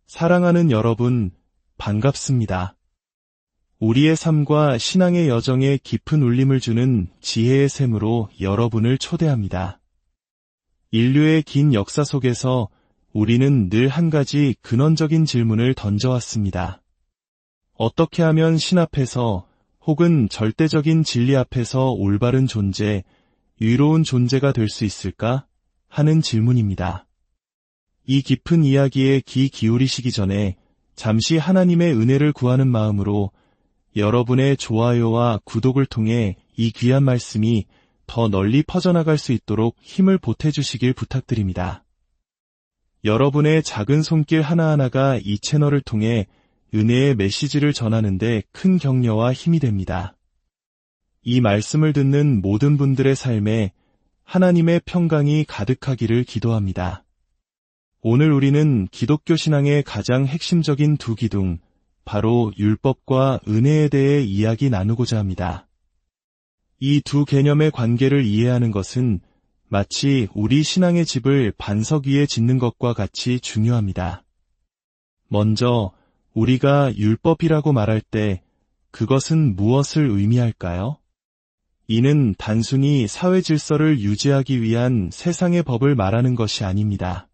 사랑하는 여러분, 반갑습니다. 우리의 삶과 신앙의 여정에 깊은 울림을 주는 지혜의 샘으로 여러분을 초대합니다. 인류의 긴 역사 속에서 우리는 늘 한 가지 근원적인 질문을 던져왔습니다. 어떻게 하면 신 앞에서 혹은 절대적인 진리 앞에서 올바른 존재, 유로운 존재가 될 수 있을까? 하는 질문입니다. 이 깊은 이야기에 귀 기울이시기 전에 잠시 하나님의 은혜를 구하는 마음으로 여러분의 좋아요와 구독을 통해 이 귀한 말씀이 더 널리 퍼져나갈 수 있도록 힘을 보태주시길 부탁드립니다. 여러분의 작은 손길 하나하나가 이 채널을 통해 은혜의 메시지를 전하는 데 큰 격려와 힘이 됩니다. 이 말씀을 듣는 모든 분들의 삶에 하나님의 평강이 가득하기를 기도합니다. 오늘 우리는 기독교 신앙의 가장 핵심적인 두 기둥, 바로 율법과 은혜에 대해 이야기 나누고자 합니다. 이 두 개념의 관계를 이해하는 것은 마치 우리 신앙의 집을 반석 위에 짓는 것과 같이 중요합니다. 먼저 우리가 율법이라고 말할 때 그것은 무엇을 의미할까요? 이는 단순히 사회 질서를 유지하기 위한 세상의 법을 말하는 것이 아닙니다.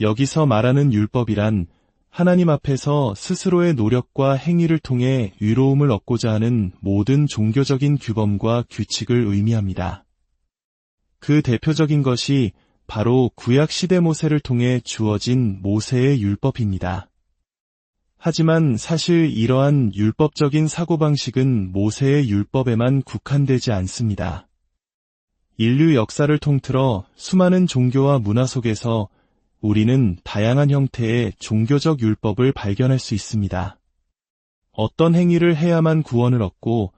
여기서 말하는 율법이란 하나님 앞에서 스스로의 노력과 행위를 통해 위로움을 얻고자 하는 모든 종교적인 규범과 규칙을 의미합니다. 그 대표적인 것이 바로 구약 시대 모세를 통해 주어진 모세의 율법입니다. 하지만 사실 이러한 율법적인 사고방식은 모세의 율법에만 국한되지 않습니다. 인류 역사를 통틀어 수많은 종교와 문화 속에서 우리는 다양한 형태의 종교적 율법을 발견할 수 있습니다. 어떤 행위를 해야만 구원을 얻고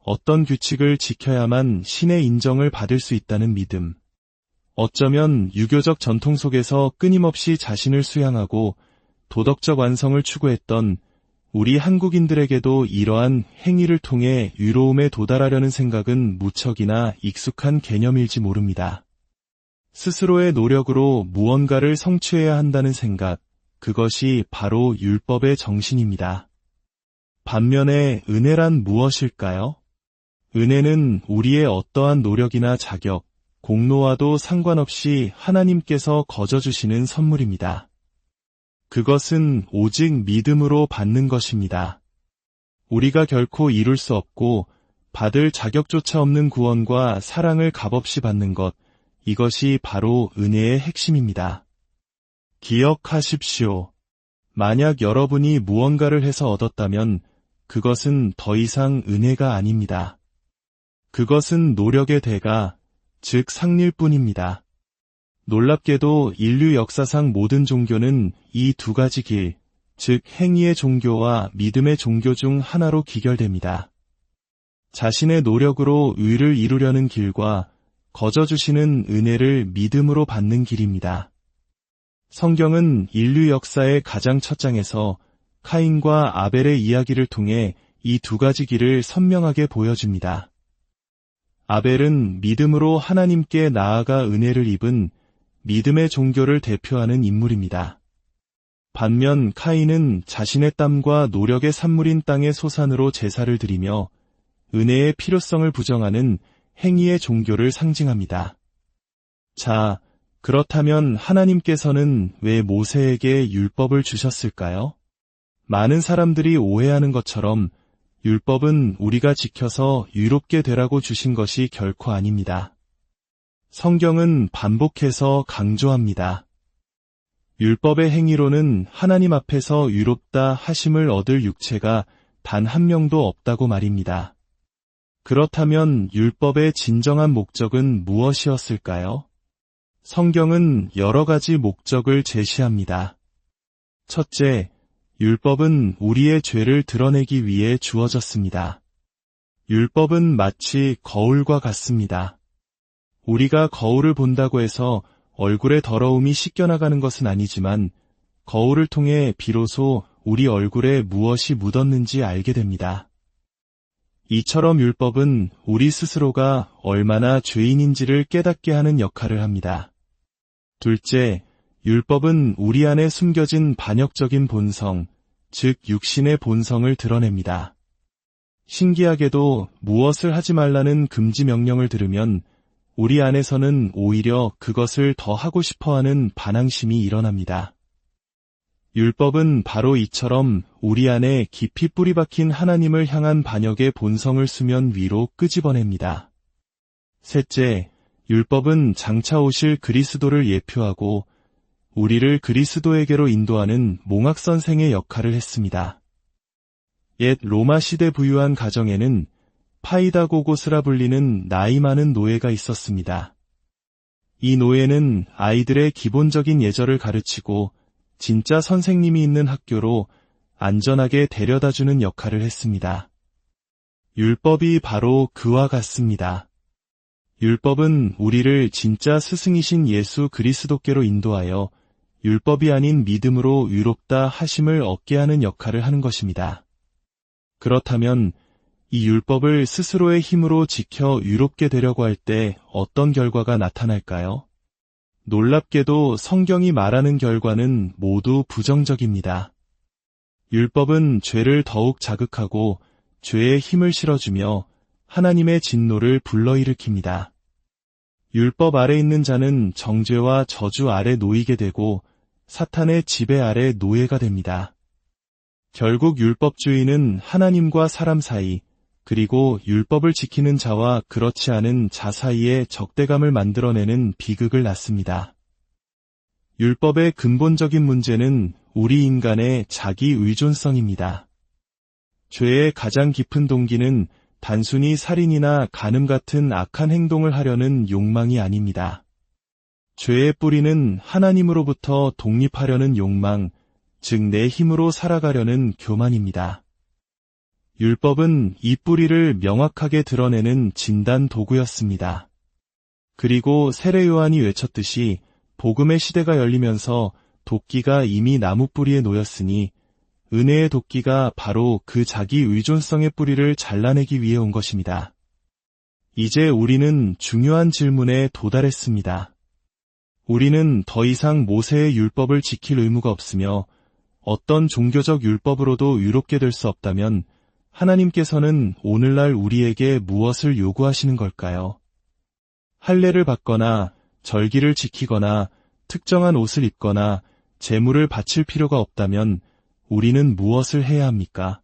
어떤 규칙을 지켜야만 신의 인정을 받을 수 있다는 믿음. 어쩌면 유교적 전통 속에서 끊임없이 자신을 수양하고 도덕적 완성을 추구했던 우리 한국인들에게도 이러한 행위를 통해 위로움에 도달하려는 생각은 무척이나 익숙한 개념일지 모릅니다. 스스로의 노력으로 무언가를 성취해야 한다는 생각, 그것이 바로 율법의 정신입니다. 반면에 은혜란 무엇일까요? 은혜는 우리의 어떠한 노력이나 자격, 공로와도 상관없이 하나님께서 거저주시는 선물입니다. 그것은 오직 믿음으로 받는 것입니다. 우리가 결코 이룰 수 없고 받을 자격조차 없는 구원과 사랑을 값없이 받는 것, 이것이 바로 은혜의 핵심입니다. 기억하십시오. 만약 여러분이 무언가를 해서 얻었다면 그것은 더 이상 은혜가 아닙니다. 그것은 노력의 대가, 즉 상릴 뿐입니다. 놀랍게도 인류 역사상 모든 종교는 이 두 가지 길, 즉 행위의 종교와 믿음의 종교 중 하나로 기결됩니다. 자신의 노력으로 의를 이루려는 길과 거저주시는 은혜를 믿음으로 받는 길입니다. 성경은 인류 역사의 가장 첫 장에서 카인과 아벨의 이야기를 통해 이 두 가지 길을 선명하게 보여줍니다. 아벨은 믿음으로 하나님께 나아가 은혜를 입은 믿음의 종교를 대표하는 인물입니다. 반면 카인은 자신의 땀과 노력의 산물인 땅의 소산으로 제사를 드리며 은혜의 필요성을 부정하는 행위의 종교를 상징합니다. 자, 그렇다면 하나님께서는 왜 모세에게 율법을 주셨을까요? 많은 사람들이 오해하는 것처럼 율법은 우리가 지켜서 유롭게 되라고 주신 것이 결코 아닙니다. 성경은 반복해서 강조합니다. 율법의 행위로는 하나님 앞에서 유롭다 하심을 얻을 육체가 단 한 명도 없다고 말입니다. 그렇다면 율법의 진정한 목적은 무엇이었을까요? 성경은 여러 가지 목적을 제시합니다. 첫째, 율법은 우리의 죄를 드러내기 위해 주어졌습니다. 율법은 마치 거울과 같습니다. 우리가 거울을 본다고 해서 얼굴의 더러움이 씻겨나가는 것은 아니지만 거울을 통해 비로소 우리 얼굴에 무엇이 묻었는지 알게 됩니다. 이처럼 율법은 우리 스스로가 얼마나 죄인인지를 깨닫게 하는 역할을 합니다. 둘째, 율법은 우리 안에 숨겨진 반역적인 본성, 즉 육신의 본성을 드러냅니다. 신기하게도 무엇을 하지 말라는 금지 명령을 들으면 우리 안에서는 오히려 그것을 더 하고 싶어하는 반항심이 일어납니다. 율법은 바로 이처럼 우리 안에 깊이 뿌리박힌 하나님을 향한 반역의 본성을 수면 위로 끄집어냅니다. 셋째, 율법은 장차 오실 그리스도를 예표하고 우리를 그리스도에게로 인도하는 몽학선생의 역할을 했습니다. 옛 로마 시대 부유한 가정에는 파이다고고스라 불리는 나이 많은 노예가 있었습니다. 이 노예는 아이들의 기본적인 예절을 가르치고 진짜 선생님이 있는 학교로 안전하게 데려다주는 역할을 했습니다. 율법이 바로 그와 같습니다. 율법은 우리를 진짜 스승이신 예수 그리스도께로 인도하여 율법이 아닌 믿음으로 의롭다 하심을 얻게 하는 역할을 하는 것입니다. 그렇다면 이 율법을 스스로의 힘으로 지켜 의롭게 되려고 할 때 어떤 결과가 나타날까요? 놀랍게도 성경이 말하는 결과는 모두 부정적입니다. 율법은 죄를 더욱 자극하고 죄에 힘을 실어주며 하나님의 진노를 불러일으킵니다. 율법 아래 있는 자는 정죄와 저주 아래 놓이게 되고 사탄의 지배 아래 노예가 됩니다. 결국 율법주의는 하나님과 사람 사이, 그리고 율법을 지키는 자와 그렇지 않은 자 사이에 적대감을 만들어내는 비극을 낳습니다. 율법의 근본적인 문제는 우리 인간의 자기 의존성입니다. 죄의 가장 깊은 동기는 단순히 살인이나 간음 같은 악한 행동을 하려는 욕망이 아닙니다. 죄의 뿌리는 하나님으로부터 독립하려는 욕망, 즉 내 힘으로 살아가려는 교만입니다. 율법은 이 뿌리를 명확하게 드러내는 진단 도구였습니다. 그리고 세례 요한이 외쳤듯이 복음의 시대가 열리면서 도끼가 이미 나무 뿌리에 놓였으니 은혜의 도끼가 바로 그 자기 의존성의 뿌리를 잘라내기 위해 온 것입니다. 이제 우리는 중요한 질문에 도달했습니다. 우리는 더 이상 모세의 율법을 지킬 의무가 없으며 어떤 종교적 율법으로도 의롭게 될 수 없다면 하나님께서는 오늘날 우리에게 무엇을 요구하시는 걸까요? 할례를 받거나 절기를 지키거나 특정한 옷을 입거나 제물을 바칠 필요가 없다면 우리는 무엇을 해야 합니까?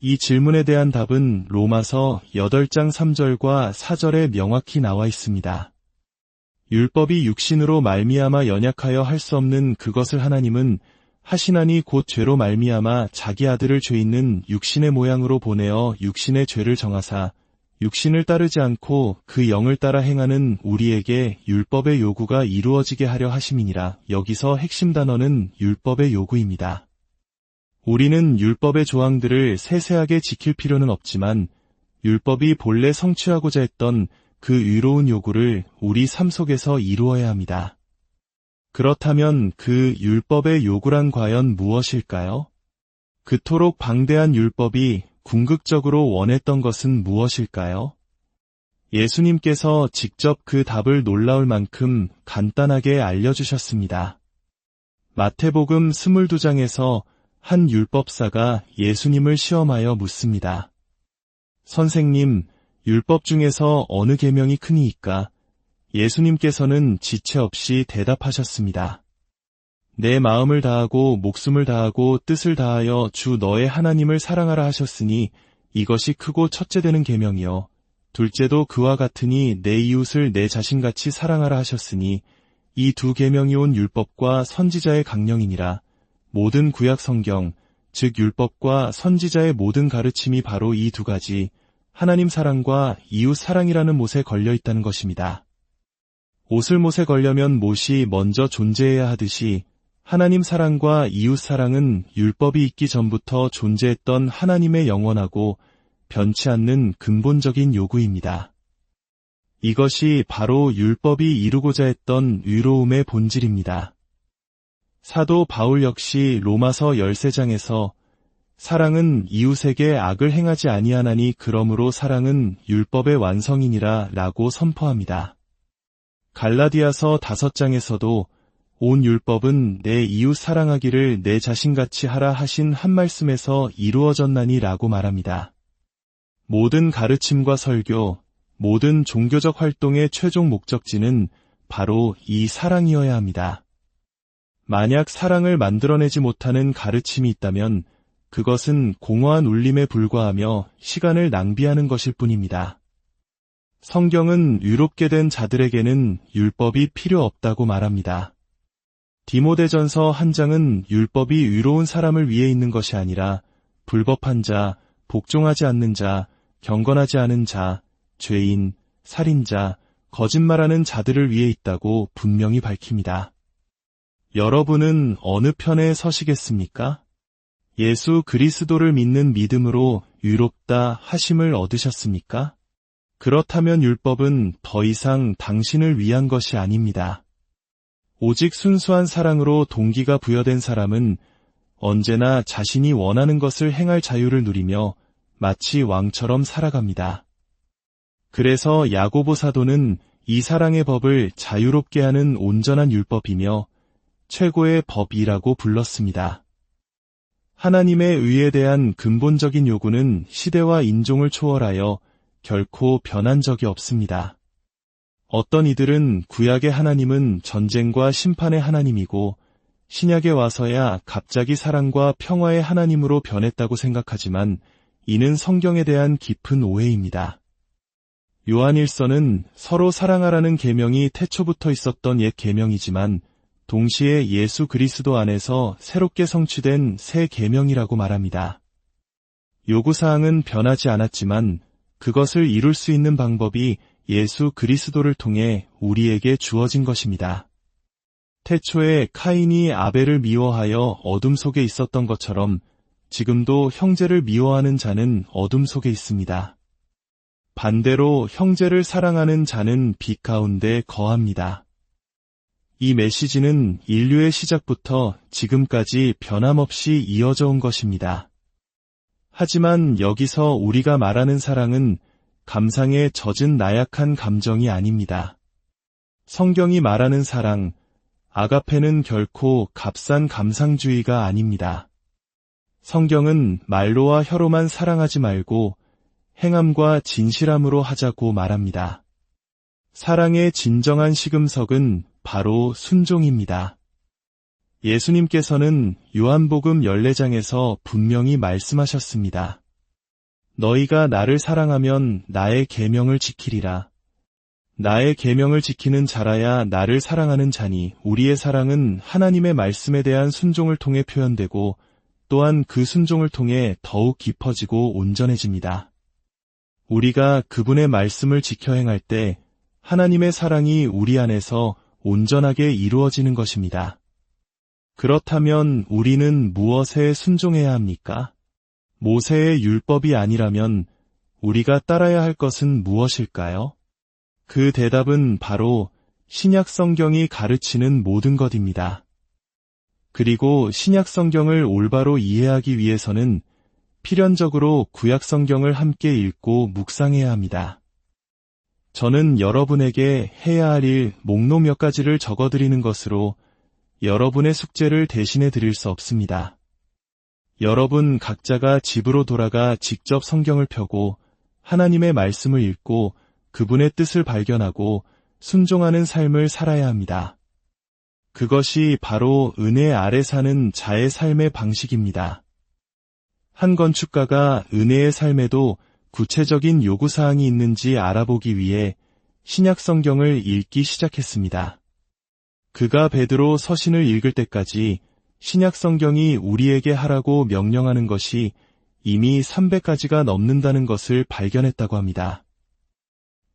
이 질문에 대한 답은 로마서 8장 3절과 4절에 명확히 나와 있습니다. 율법이 육신으로 말미암아 연약하여 할 수 없는 그것을 하나님은 하시나니 곧 죄로 말미암아 자기 아들을 죄 있는 육신의 모양으로 보내어 육신의 죄를 정하사 육신을 따르지 않고 그 영을 따라 행하는 우리에게 율법의 요구가 이루어지게 하려 하심이니라. 여기서 핵심 단어는 율법의 요구입니다. 우리는 율법의 조항들을 세세하게 지킬 필요는 없지만 율법이 본래 성취하고자 했던 그 의로운 요구를 우리 삶 속에서 이루어야 합니다. 그렇다면 그 율법의 요구란 과연 무엇일까요? 그토록 방대한 율법이 궁극적으로 원했던 것은 무엇일까요? 예수님께서 직접 그 답을 놀라울 만큼 간단하게 알려주셨습니다. 마태복음 22장에서 한 율법사가 예수님을 시험하여 묻습니다. 선생님, 율법 중에서 어느 계명이 크니이까? 예수님께서는 지체 없이 대답하셨습니다. 내 마음을 다하고 목숨을 다하고 뜻을 다하여 주 너의 하나님을 사랑하라 하셨으니 이것이 크고 첫째 되는 계명이요. 둘째도 그와 같으니 내 이웃을 내 자신같이 사랑하라 하셨으니 이 두 계명이 온 율법과 선지자의 강령이니라. 모든 구약 성경, 즉 율법과 선지자의 모든 가르침이 바로 이 두 가지, 하나님 사랑과 이웃 사랑이라는 못에 걸려 있다는 것입니다. 옷을 못에 걸려면 못이 먼저 존재해야 하듯이 하나님 사랑과 이웃 사랑은 율법이 있기 전부터 존재했던 하나님의 영원하고 변치 않는 근본적인 요구입니다. 이것이 바로 율법이 이루고자 했던 의로움의 본질입니다. 사도 바울 역시 로마서 13장에서 사랑은 이웃에게 악을 행하지 아니하나니 그러므로 사랑은 율법의 완성이니라 라고 선포합니다. 갈라디아서 5장에서도 온 율법은 내 이웃 사랑하기를 내 자신같이 하라 하신 한 말씀에서 이루어졌나니 라고 말합니다. 모든 가르침과 설교, 모든 종교적 활동의 최종 목적지는 바로 이 사랑이어야 합니다. 만약 사랑을 만들어내지 못하는 가르침이 있다면 그것은 공허한 울림에 불과하며 시간을 낭비하는 것일 뿐입니다. 성경은 의롭게 된 자들에게는 율법이 필요 없다고 말합니다. 디모데전서 1장은 율법이 의로운 사람을 위해 있는 것이 아니라 불법한 자, 복종하지 않는 자, 경건하지 않은 자, 죄인, 살인자, 거짓말하는 자들을 위해 있다고 분명히 밝힙니다. 여러분은 어느 편에 서시겠습니까? 예수 그리스도를 믿는 믿음으로 의롭다 하심을 얻으셨습니까? 그렇다면 율법은 더 이상 당신을 위한 것이 아닙니다. 오직 순수한 사랑으로 동기가 부여된 사람은 언제나 자신이 원하는 것을 행할 자유를 누리며 마치 왕처럼 살아갑니다. 그래서 야고보 사도는 이 사랑의 법을 자유롭게 하는 온전한 율법이며 최고의 법이라고 불렀습니다. 하나님의 의에 대한 근본적인 요구는 시대와 인종을 초월하여 결코 변한 적이 없습니다. 어떤 이들은 구약의 하나님은 전쟁과 심판의 하나님이고 신약에 와서야 갑자기 사랑과 평화의 하나님으로 변했다고 생각하지만 이는 성경에 대한 깊은 오해입니다. 요한일서는 서로 사랑하라는 계명이 태초부터 있었던 옛 계명이지만 동시에 예수 그리스도 안에서 새롭게 성취된 새 계명이라고 말합니다. 요구사항은 변하지 않았지만 그것을 이룰 수 있는 방법이 예수 그리스도를 통해 우리에게 주어진 것입니다. 태초에 카인이 아벨을 미워하여 어둠 속에 있었던 것처럼 지금도 형제를 미워하는 자는 어둠 속에 있습니다. 반대로 형제를 사랑하는 자는 빛 가운데 거합니다. 이 메시지는 인류의 시작부터 지금까지 변함없이 이어져 온 것입니다. 하지만 여기서 우리가 말하는 사랑은 감상에 젖은 나약한 감정이 아닙니다. 성경이 말하는 사랑, 아가페는 결코 값싼 감상주의가 아닙니다. 성경은 말로와 혀로만 사랑하지 말고 행함과 진실함으로 하자고 말합니다. 사랑의 진정한 시금석은 바로 순종입니다. 예수님께서는 요한복음 14장에서 분명히 말씀하셨습니다. 너희가 나를 사랑하면 나의 계명을 지키리라. 나의 계명을 지키는 자라야 나를 사랑하는 자니 우리의 사랑은 하나님의 말씀에 대한 순종을 통해 표현되고 또한 그 순종을 통해 더욱 깊어지고 온전해집니다. 우리가 그분의 말씀을 지켜 행할 때 하나님의 사랑이 우리 안에서 온전하게 이루어지는 것입니다. 그렇다면 우리는 무엇에 순종해야 합니까? 모세의 율법이 아니라면 우리가 따라야 할 것은 무엇일까요? 그 대답은 바로 신약 성경이 가르치는 모든 것입니다. 그리고 신약 성경을 올바로 이해하기 위해서는 필연적으로 구약 성경을 함께 읽고 묵상해야 합니다. 저는 여러분에게 해야 할 일 목록 몇 가지를 적어드리는 것으로 여러분의 숙제를 대신해 드릴 수 없습니다. 여러분 각자가 집으로 돌아가 직접 성경을 펴고 하나님의 말씀을 읽고 그분의 뜻을 발견하고 순종하는 삶을 살아야 합니다. 그것이 바로 은혜 아래 사는 자의 삶의 방식입니다. 한 건축가가 은혜의 삶에도 구체적인 요구사항이 있는지 알아보기 위해 신약 성경을 읽기 시작했습니다. 그가 베드로 서신을 읽을 때까지 신약 성경이 우리에게 하라고 명령하는 것이 이미 300가지가 넘는다는 것을 발견했다고 합니다.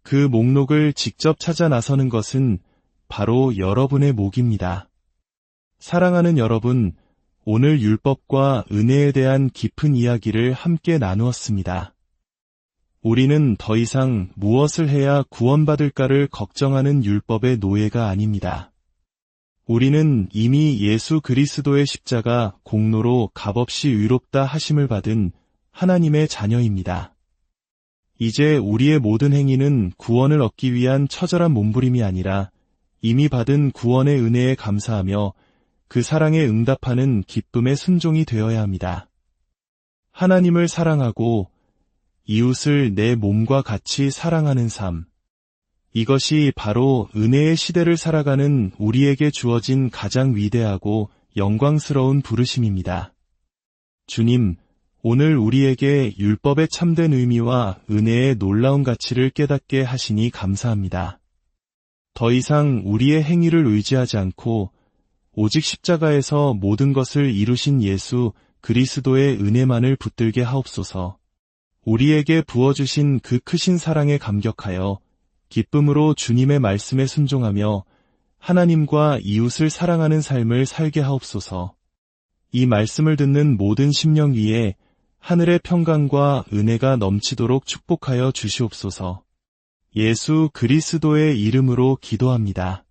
그 목록을 직접 찾아 나서는 것은 바로 여러분의 몫입니다. 사랑하는 여러분, 오늘 율법과 은혜에 대한 깊은 이야기를 함께 나누었습니다. 우리는 더 이상 무엇을 해야 구원받을까를 걱정하는 율법의 노예가 아닙니다. 우리는 이미 예수 그리스도의 십자가 공로로 값없이 의롭다 하심을 받은 하나님의 자녀입니다. 이제 우리의 모든 행위는 구원을 얻기 위한 처절한 몸부림이 아니라 이미 받은 구원의 은혜에 감사하며 그 사랑에 응답하는 기쁨의 순종이 되어야 합니다. 하나님을 사랑하고 이웃을 내 몸과 같이 사랑하는 삶. 이것이 바로 은혜의 시대를 살아가는 우리에게 주어진 가장 위대하고 영광스러운 부르심입니다. 주님, 오늘 우리에게 율법의 참된 의미와 은혜의 놀라운 가치를 깨닫게 하시니 감사합니다. 더 이상 우리의 행위를 의지하지 않고 오직 십자가에서 모든 것을 이루신 예수 그리스도의 은혜만을 붙들게 하옵소서. 우리에게 부어주신 그 크신 사랑에 감격하여 기쁨으로 주님의 말씀에 순종하며 하나님과 이웃을 사랑하는 삶을 살게 하옵소서. 이 말씀을 듣는 모든 심령 위에 하늘의 평강과 은혜가 넘치도록 축복하여 주시옵소서. 예수 그리스도의 이름으로 기도합니다.